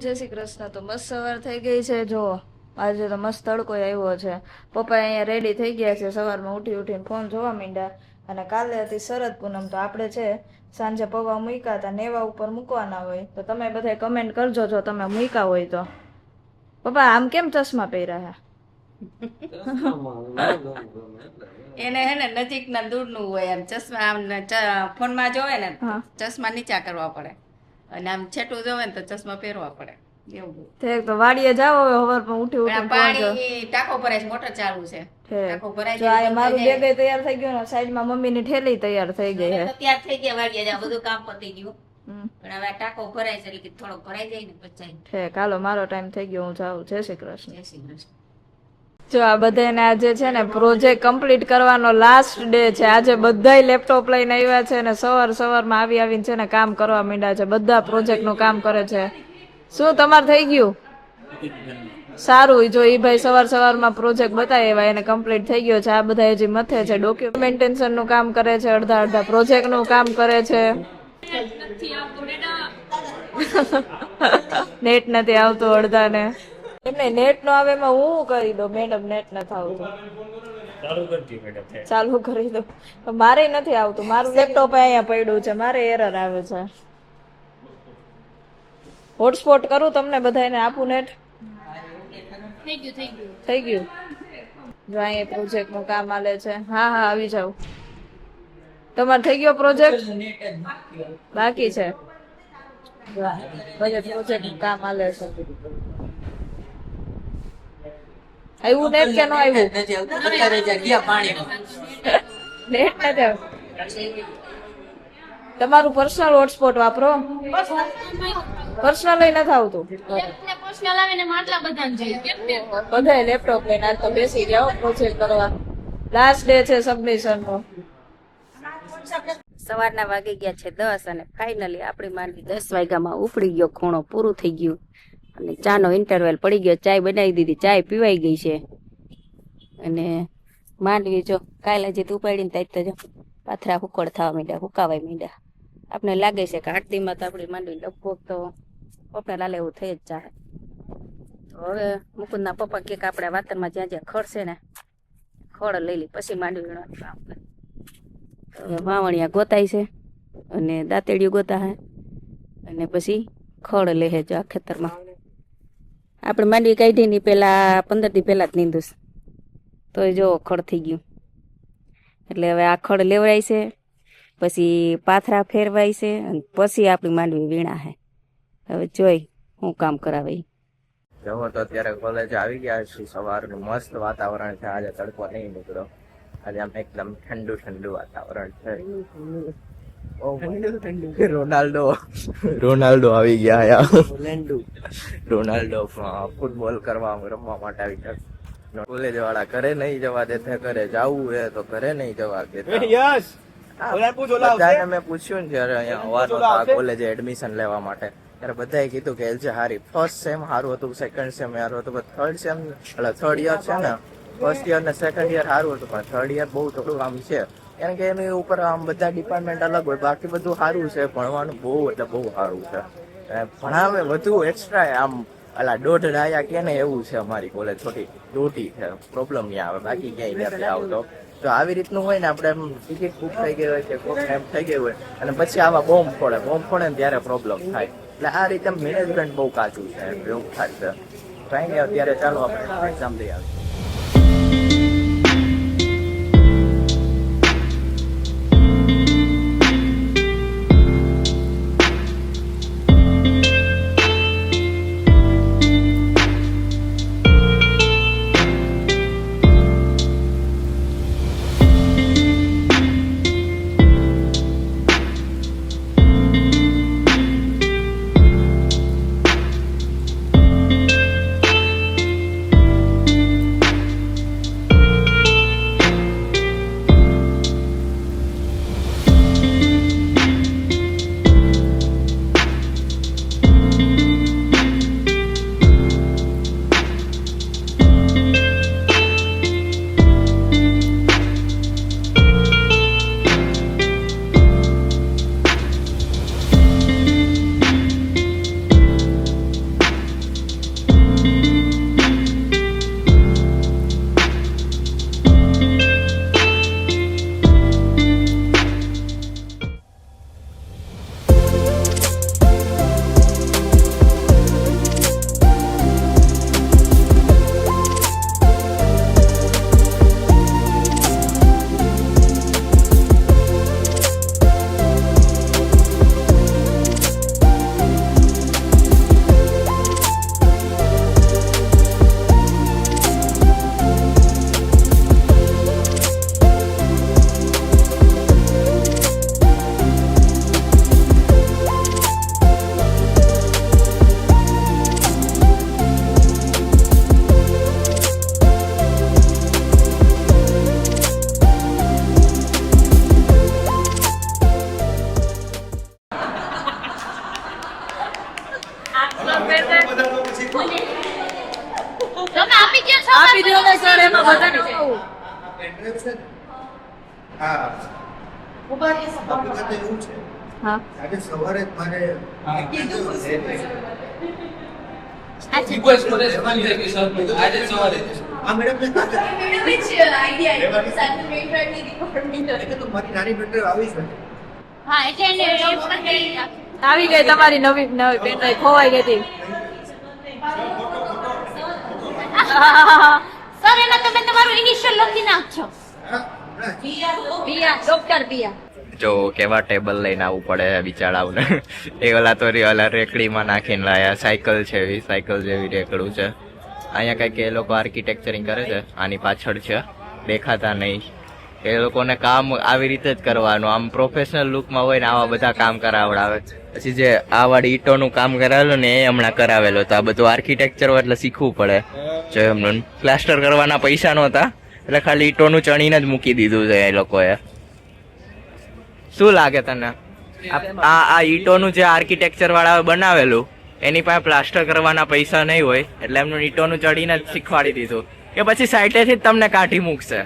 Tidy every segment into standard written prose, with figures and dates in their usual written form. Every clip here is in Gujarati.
જય શ્રી કૃષ્ણ. તો મસ્ત સવાર થઈ ગઈ છે. જો આજે તો મસ્ત તડકો આવ્યો છે. પપ્પા અહીંયા રેડી થઈ ગયા છે. સવારમાં ઉઠીને ફોન જોવા માંડ્યા. અને કાલે હતી શરદ પૂનમ, તો આપણે છે સાંજે પૌવા મૂક્યા હતા, નેવા ઉપર મૂકવાના હોય. તો તમે બધા કમેન્ટ કરજો જો તમે મૂક્યા હોય તો. પપ્પા આમ કેમ ચશ્મા પહેર્યા એને હે ને નજીક ના દૂર નું હોય, એમ ચશ્મા આમ ફોન માં જોવે ને ચશ્મા નીચા કરવા પડે, અને આમ છેટું જોવે ને તો ચશ્મા પહેરવા પડે એવું. ઠીક, તો વાડીએ જાવ હવે હવારમાં ઉઠી પાણી ટાંકો ભરાય છે, મોટર ચાલુ છે, ટાંકો ભરાય જાય. મારું બેગ તૈયાર થઈ ગયું ને, સાઈડમાં મમ્મી ની ઠેલી તૈયાર થઈ ગઈ છે. તૈયાર થઈ ગયા, વાડીએ જાવ, બધું કામ પતી ગયું. પણ હવે ટાંકો ભરાય છે એટલે થોડોક ભરાઈ જાય ને પછી. ઠીક, હાલો મારો ટાઈમ થઈ ગયો, હું જાઉં. જય શ્રી કૃષ્ણ. જય શ્રી કૃષ્ણ. જો આ બધાને આજે છે ને પ્રોજેક્ટ કમ્પ્લીટ કરવાનો લાસ્ટ ડે છે. આજે બધાય લેપટોપ લઈને આવ્યા છે ને સવારમાં આવીને છે ને કામ કરવા માંડ્યા છે. બધા પ્રોજેક્ટ નું કામ કરે છે. શું તમારે થઈ ગયું? સારું. જો એ ભાઈ સવારમાં પ્રોજેક્ટ બતાવ્યા, એને કમ્પ્લીટ થઈ ગયો છે. આ બધા હજી મથે છે, ડોક્યુમેન્ટેશન નું કામ કરે છે, અડધા પ્રોજેક્ટ નું કામ કરે છે. નેટ નથી આવતું અડધા ને. એમને નેટ નો આવે એમાં હું કરી દઉં મેડમ, નેટ નથી આવતું. ચાલુ કરી દો. મારે નથી આવતું, મારું લેપટોપ અહીંયા પડ્યું છે, મારે એરર આવે છે. હોટસ્પોટ કરું તમને બધાને આપું નેટ? થઈ ગયું. જો અહીંયા પ્રોજેક્ટ નું કામ આલે છે. હા આવી જાવ. તમારે થઈ ગયો પ્રોજેક્ટ? બાકી છે. બધા પ્રોજેક્ટ નું કામ આલે છે. આવ્યું નેટ કે ન આવ્યું? નેટ નથી આવ્યું. તમારું પર્સનલ હોટસ્પોટ વાપરો? પર્સનલ નથી આવતું. બધા લેપટોપ લઈને આજ તો બેસી જાઓ પ્રોજેક્ટ કરવા. લાસ્ટ ડે છે સબમિશન નો. સવારના વાગી ગયા છે 10 અને ફાઇનલી આપણી માંડવી 10 વાગ્યામાં ઉપડી ગયો, ખૂણો પૂરું થઈ ગયું અને ચાનો ઇન્ટરવેલ પડી ગયો. ચાય બનાવી દીધી, ચાય પીવાઈ ગઈ છે. અને માંડવી જો કાલે જે ઉપાડીને ત્યાં તો જો પાથરા હુકડ થવા માંડ્યા, હુકાવાય માંડ્યા. આપણે લાગે છે કે 8 દીમાં તો આપણી માંડવી લગભગ તો પપ્પા લાલે એવું થઈ જ જાય. હવે મુકુંદના પપ્પા કે આપણે વાતરમાં જ્યાં જ્યાં ખડ છે ને ખડ લઈ લી, પછી માંડવી વીણવાનું કામ કરે. હવે વાવણિયા ગોતાય છે અને દાંતેડિયું ગોતા હે, અને પછી ખડ લે જો આ ખેતરમાં. આપણે માંડવી કાઢી ની પેલા 15 દી પહેલા જ નીંદું, તો જો ખડ થઈ ગયું. એટલે હવે આ ખડ લેવડાય છે, પછી પાથરા ફેરવાય છે, અને પછી આપણી માંડવી વીણા છે. હવે જોઈ હું કામ કરાવે. જવો તો અત્યારે કોલેજ આવી ગયા છે. સવારનું મસ્ત વાતાવરણ છે, આજે તડકો નહીં નીકળ્યો. આજે આમ એકદમ ઠંડુ વાતાવરણ છે. રોનાલ્ડો આવી ગયા. રોનાલ્ડો ફૂટબોલ રમવા માટે આવી ગયા. કોલેજ વાળા ઘરે નહીં જવા દેતા, ઘરે જવું હે તો ઘરે નહીં જવા દેતા. મેં પૂછ્યું ને જયારે અહીંયા આવવાનો કોલેજે એડમિશન લેવા માટે, ત્યારે બધાએ કીધું કે એલજે હારી. ફર્સ્ટ સેમ સારું હતું, સેકન્ડ સેમ સારું હતું, થર્ડ સેમ એટલે થર્ડ યર છે ને, ફર્સ્ટ યર ને સેકન્ડ યર સારું હતું, પણ થર્ડ યર બહુ થોડું આમ છે. કારણ કે એની ઉપર આમ બધા ડિપાર્ટમેન્ટ અલગ હોય, બાકી બધું સારું છે. ભણવાનું બહુ એટલે બહુ સારું છે. ભણાવે વધુ એક્સ્ટ્રા આમ અલા દોઢ ડાયા કે ને એવું છે. અમારી કોલેજ થોડી દોઢી છે, પ્રોબ્લેમ નહીં આવે, બાકી ક્યાંય નથી આવતો. તો આવી રીતનું હોય ને, આપણે એમ ટિકિટ બુક થઈ ગઈ હોય કે કોક એમ થઈ ગઈ હોય, અને પછી આવા બોમ્બ ફોડે ને ત્યારે પ્રોબ્લેમ થાય. એટલે આ રીતે મેનેજમેન્ટ બહુ કાચું છે, એવું થાય છે. કઈ નહીં, અત્યારે ચાલો આપણે એક્ઝામ દઈ આવીએ. તમે આપી દો છો આપી દો ને સર એમાં બધાને હા હા આજે સવારે જ મારે આ મેડમ મારી નાની બેટર આવી છે હા એટલે એને આવી ગઈ તમારી નવી નવી પેન ખોવાઈ ગઈ હતી સર એમાં તમે તમારું ઇનિશિયલ લખી નાખજો હા પિયા ડોક્ટર પિયા જો કેવા ટેબલ લઈને આવવું પડે બિચારાઓને એ ઓલા તો ઓલા રેકડીમાં નાખીને લાયા સાયકલ છે એવી સાયકલ જેવી રેકડું છે અહીંયા કંઈક એ લોકો આર્કિટેક્ચરિંગ કરે છે આની પાછળ છે દેખાતા નહીં એ લોકોને કામ આવી રીતે જ કરવાનું આમ પ્રોફેશનલ લુકમાં હોય ને આવા બધા કામ કરાવડાવે પછી જે આ વાળી ઈંટોનું કામ કરાવેલું ને એ હમણાં કરાવેલું તો આ બધું આર્કિટેક્ચર એટલે શીખવું પડે જો એમનું પ્લાસ્ટર કરવાના પૈસા નહોતા એટલે ખાલી ઈંટોનું ચણીને જ મૂકી દીધું છે એ લોકોએ શું લાગે તને આ ઈંટોનું જે આર્કિટેક્ચર વાળા બનાવેલું એની પાસે પ્લાસ્ટર કરવાના પૈસા નહીં હોય એટલે એમનું ઈંટોનું ચડીને જ શીખવાડી દીધું કે પછી સાઈટેથી જ તમને કાઢી મૂકશે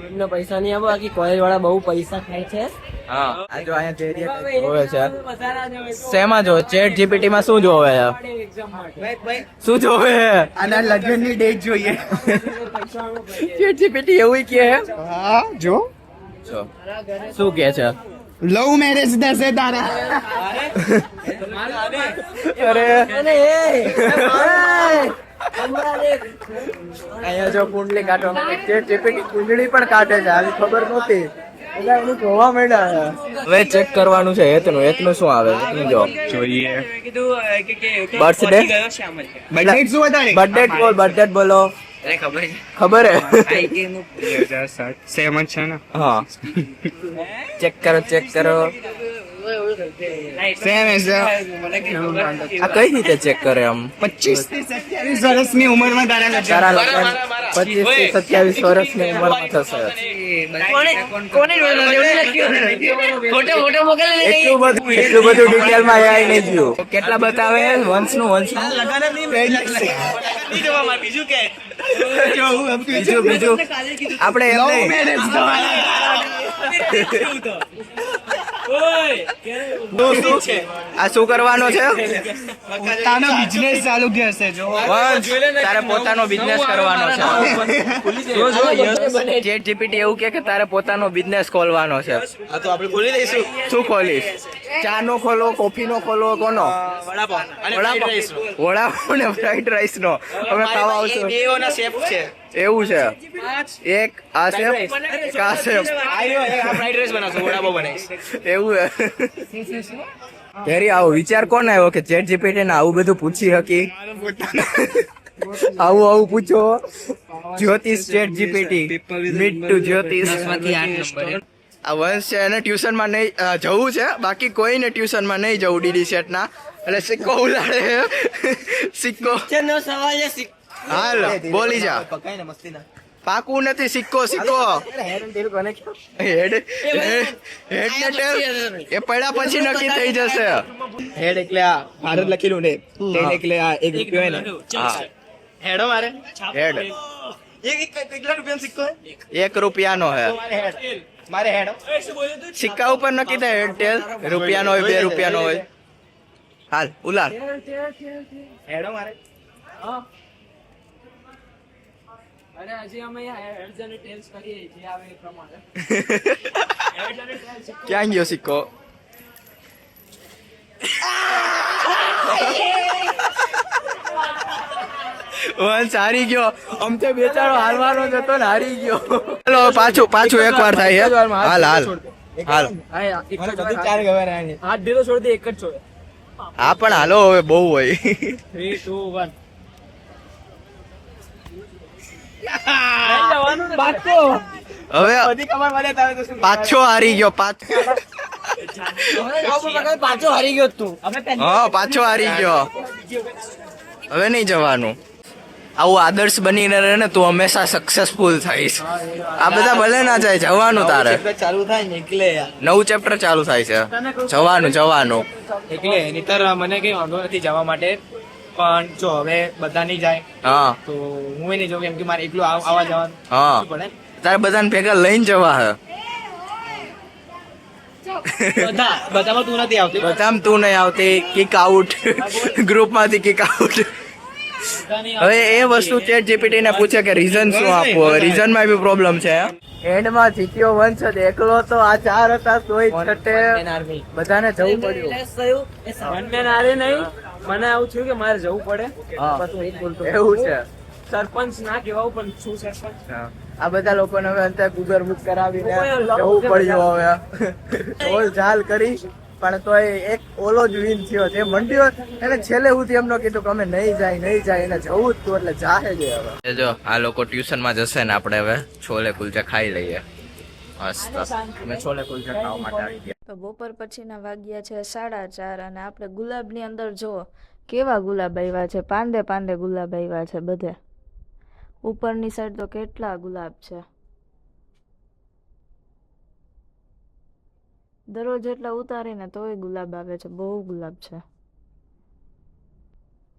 એમનો પૈસા નહીં આપો બાકી કોલેજ વાળા બહુ પૈસા ખાય છે હા આ જો અહીંયા જેરિયા જોવે છે શેમાં જો ચેટ જીપીટી માં શું જોવે છે શું જોવે આના લગ્નની ડેટ જોઈએ ચેટ જીપીટી એવું કે હા જો શું કે છે લવ મેરેજ દસે તારા અરે અહીંયા જો કુંડલી કાઢવા ચેટ જીપીટી કુંડલી પણ કાઢે છે આવી ખબર નહોતી એનું જોવા મળ્યા હવે ચેક કરવાનું છે હેતનું શું આવે હેતનું જો જોઈએ બર્થડે બર્થડે બોલો ખબર હે હા ચેક કરો આ કઈ રીતે ચેક કરે આમ 25 થી 27 વર્ષની ઉંમરમાં તારા લગ્ન 25 થી 27 વર્ષની ઉંમરમાં થશે એટલું બધું ડિટેલમાં આવી નહીં ગયું કેટલા બતાવે વંશનું બીજું આપણે એમ નહીં આ શું કરવાનો છે પોતાનો બિઝનેસ ચાલુ કરશે જો તારે પોતાનો બિઝનેસ કરવાનો છે ચેટ જીપીટી એવું કે તારે પોતાનો બિઝનેસ ખોલવાનો છે આ તો આપણે ખોલી દઈશું શું ખોલીશ ચા નો ખોલો કોફી નો ખોલો કોનો વડાપાવ ને ફ્રાઈડ રાઈસ નો હવે ખાવા આવશે બેઓના શેફ છે એવું છે એક આ શેફ કા શેફ ફ્રાઈડ રાઈસ બનાવશું વડાપાવ બનાવીશ એવું તેરી આવો વિચાર કોને આવ્યો કે ચેટ જીપીટી ને આવું બધું પૂછી શકી આવું પૂછો જ્યોતિષ ચેટ જીપીટી મીટ ટુ જ્યોતિષ આ વંશ છે એને ટ્યુશનમાં નહીં જવું છે બાકી કોઈને ટ્યુશનમાં નહીં જવું ડીડી સેટ ના એટલે સિક્કો ઉલાડે સિક્કો હાલ બોલી જા પાકું નથી સિક્કો હેડ ને ટેલ એ પડ્યા પછી નક્કી થઈ જશે હેડ એટલે આ ભારત લખેલું ને ટેન એટલે આ 1 રૂપિયો હે ને હા હેડો મારે હેડ કેટલા રૂપિયાનો સિક્કો હે 1 રૂપિયાનો હે મારે હેડો સિક્કા ઉપર નક્કી થાય હેડ ટેલ રૂપિયાનો હોય 2 રૂપિયાનો હોય હાલ ઉલાર હેડો મારે અને હજી અમે હેડ્સ અને ટેલ્સ કરીએ જે આવે એ પ્રમાણે ક્યાં ગયો સિક્કો વંશ હારી ગયો આમ તો બેચારો હારવાનો જ હતો ને હારી ગયો ચલો પાછું એકવાર થાય હે હાલ ચાર ગવાર આને હાથ ઢીલો છોડ દે એક જ છોડ હા પણ હાલો હવે બહુ હોય 3 2 1 હવે પાછો હારી ગયો પાછો હારી ગયો તું હા પાછો હારી ગયો હવે નહીં જવાનું આવું આદર્શ બનીને રહે ને તું હંમેશા સક્સેસફુલ થઈશ આ બધા ભલે ના જાય જવાનું તારે ચાલુ થાય ને એટલે નવું ચેપ્ટર ચાલુ થાય છે જવાનું એટલે નિતર મને કઈ વાંધો નથી જવા માટે પણ જો હવે બધા નહીં જાય હા તો હું નહીં જાઉં કેમ કે મારે એકલું આવવા જવાનું હા પડે. તારે બધાને ભેગા લઈને જવા હે બધામાં તું નથી આવતી. બધામાં તું નહીં આવતી કિક આઉટ ગ્રુપમાંથી કિક આઉટ. હવે એ વસ્તુ ચેટ જીપીટી ને પૂછે કે રીઝન શું આપવું. હવે રીઝન માં બી પ્રોબ્લેમ છે. એન્ડમાં જીત્યો વંશ જ એકલો તો આ 4 હતા તોય છઠ્ઠે બધાને જવું પડ્યું. વન મેન આરે નહીં, મને આવું થયું કે મારે જવું પડે. હા, બસ હું એ જ બોલતો. એવું છે. સરપંચ ના કહેવાવું પણ શું સરપંચ. આ બધા લોકોને હવે અંતે ગુગર બુક કરાવીને જવું પડ્યું. હવે ઢોલ ઝાલ કરી પણ તોય એક ઓલો જ વિન થયો. જે મંડ્યો એને છેલ્લે સુધી એમનો કીધું કે અમે નહીં જાય એને જવું જ તું એટલે જાહે જ. હવે જો આ લોકો ટ્યુશન માં જશે ને આપણે હવે છોલે કુલચા ખાઈ લઈએ. મસ્ત અમે છોલે કુલચા ખાવા માટે આવી ગયા. તો બપોર પછીના વાગ્યા છે 4:30 અને આપણે ગુલાબની અંદર જો કેવા ગુલાબ આવ્યા છે. પાંદે પાંદે ગુલાબ આવ્યા છે બધે. ઉપરની સાઈડ તો કેટલા ગુલાબ છે. દરરોજ એટલા ઉતારીને તોય ગુલાબ આવે છે. બહુ ગુલાબ છે.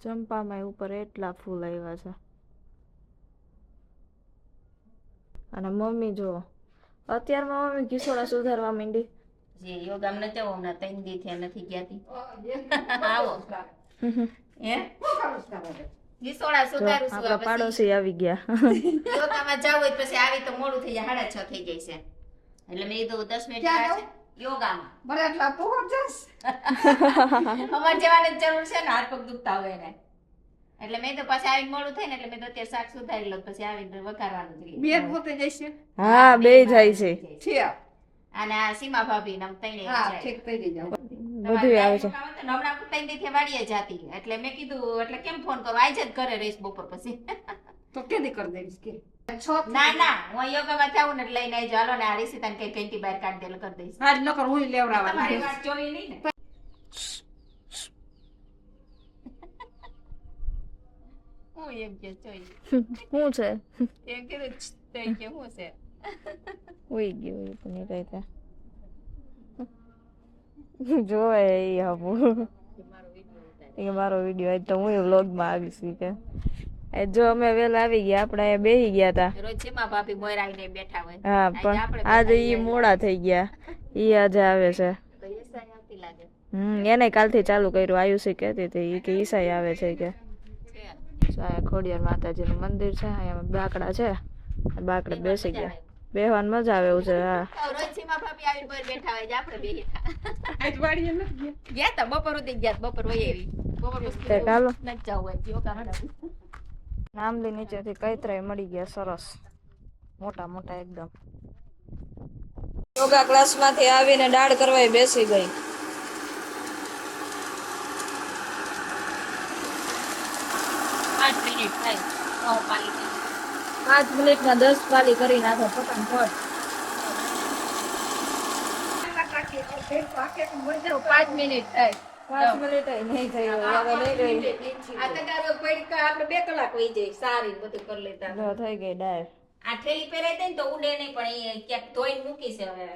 ચંપામાં ઉપર એટલા ફૂલ આવ્યા છે. અને મમ્મી જો અત્યારમાં મમ્મી કિશોરા સુધારવા માંડી. જે યોગા ન જવું હમણાં 3 દી થી નથી ગયા. આવો હે ગીસોડા સુધારું છું. આપણા પાડોશી આવી ગયા. યોગામાં જાવ હોય પછી આવી તો મોડું થઈ જાય. 6:30 થઈ જાય છે એટલે મેં કીધું 10 મિનિટ થાય યોગામાં. અમાર જવાની જરૂર છે ને, હાથ પગ દુખતા હોય ને એટલે મેં તો પછી આવીને મોડું થાય ને એટલે મેં તો અત્યારે શાક સુધારી લઉં પછી આવીને વઘારવાનું છે. હા બે જાય છે. અને આ સીમા ભાભી ને તઈને બધું આવે છે. હમણાં 3 દી થી વાડીએ જાતી એટલે મેં કીધું એટલે કેમ ફોન કરો, આજ જ ઘરે રહીશ બપોર પછી. તો કેદી કરી દઈશ કે ના હું યોગામાં જાઉં ને એટલે લઈને આવી જાવ. હાલો ને આ રીસિતાને કઈ કંઈથી બહાર કાઢી દે કરી દઈશ. આજ નકર હું લેવડાવવાની તમારી વાત જોઈ નહીં ને. હું એમ કે જોઈ શું છે એમ કીધું તો એમ કે શું છે ઉઈ ગયું પણ કઈ જોવે એ આપું એ મારો વિડીયો આજ તો હું વ્લોગમાં આવીશ કે જો અમે વેલા આવી ગયા. આપણે અહીંયા બેહી ગયા હતા. રોજ સીમા ભાભી મોર આવીને બેઠા હોય. હા પણ આજે ઈ મોડા થઈ ગયા. ઈ આજે આવે છે. તો ઈસાઈ આવતી લાગે એને કાલથી ચાલુ કર્યું. આયુષી કહેતી હતી ઈ કે ઈસાઈ આવે છે કે ખોડિયાર માતાજીનું મંદિર છે. અહીંયા બાકડા છે. બાકડે બેસી ગયા. બેહવાની મજા આવે એવું છે. હા રોજ સીમા ભાભી આવીને મોર બેઠા હોય. આપણે બેહી આજ વાડીએ નથી ગયા તા બપોર સુધી ગયા. બપોર વહી આવી. બપોર તે કાલો નથી જવું હોય યોગા માટે. નામલી નીચેથી કઈત્રાય મળી ગયા. સરસ મોટા મોટા એકદમ. યોગા ક્લાસમાંથી આવીને દાઢ કરવા બેસી ગઈ. પાંચ મિનિટ થાય 5 મિનિટમાં 10 પાલી કરી નાખો ફટાફટ. 5 મિનિટ થાય. 5 મિનિટ નહીં થઈ હવે નહીં ગઈ. આ તગારો પડી આપણે 2 કલાક વહી જાય. સારી બધું કરી લેતા. જો થઈ ગઈ ડાય. આ થેલી પહેરાઈ દે ને તો ઉડે નહીં પણ એ ક્યાંક ધોઈને મૂકી છે હવે.